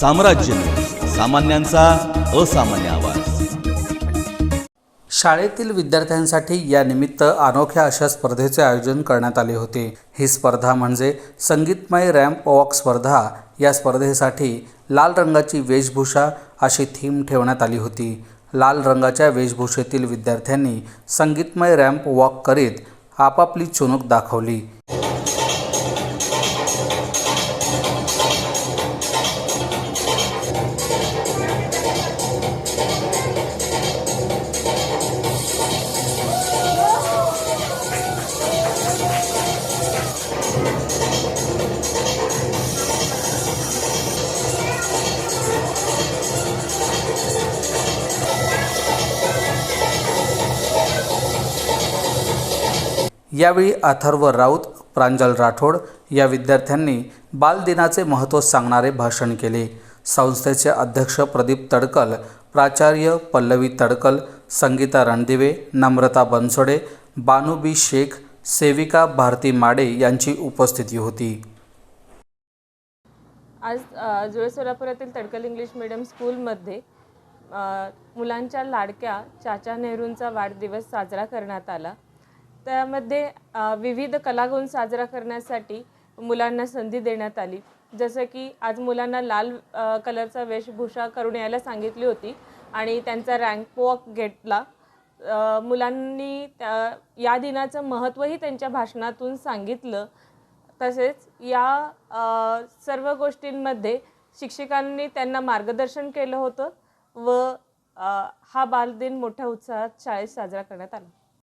साम्राज्य न्यूज, सामान्यांचा असामान्य आवाज। शाळेतील विद्यार्थ्यांसाठी या निमित्त अनोख्या अशा स्पर्धेचे आयोजन करण्यात आले होते। ही स्पर्धा म्हणजे संगीतमय रॅम्प वॉक स्पर्धा। या स्पर्धेसाठी लाल रंगाची वेशभूषा अशी थीम ठेवण्यात आली होती। लाल रंगाच्या वेशभूषेतील विद्यार्थ्यांनी संगीतमय रॅम्प वॉक करीत आपापली चुणूक दाखवली। यावेळी अथर्व राऊत, प्रांजल राठोड या विद्यार्थ्यांनी बालदिनाचे महत्त्व सांगणारे भाषण केले। संस्थेचे अध्यक्ष प्रदीप तडकल, प्राचार्य पल्लवी तडकल, संगीता रणदिवे, नम्रता बनसोडे, बानू बी शेख, सेविका भारती माडे यांची उपस्थिती होती। आज जुळे सोलापुरातील तडकल इंग्लिश मीडियम स्कूलमध्ये मुलांच्या लाडक्या चाचा नेहरूंचा वाढदिवस साजरा करण्यात आला। त्यामध्ये विविध कलागुण साजरा करण्यासाठी मुलांना संधी देण्यात आली। जसं की आज मुलांना लाल कलरचा वेशभूषा करून यायला सांगितली होती आणि त्यांचा रॅम्प वॉक घेतला। मुलांनी या दिनाचं महत्त्वही त्यांच्या भाषणातून सांगितलं। तसेच या सर्व गोष्टींमध्ये शिक्षकांनी त्यांना मार्गदर्शन केलं होतं व हा बालदिन मोठ्या उत्साहात शाळेत साजरा करण्यात आला।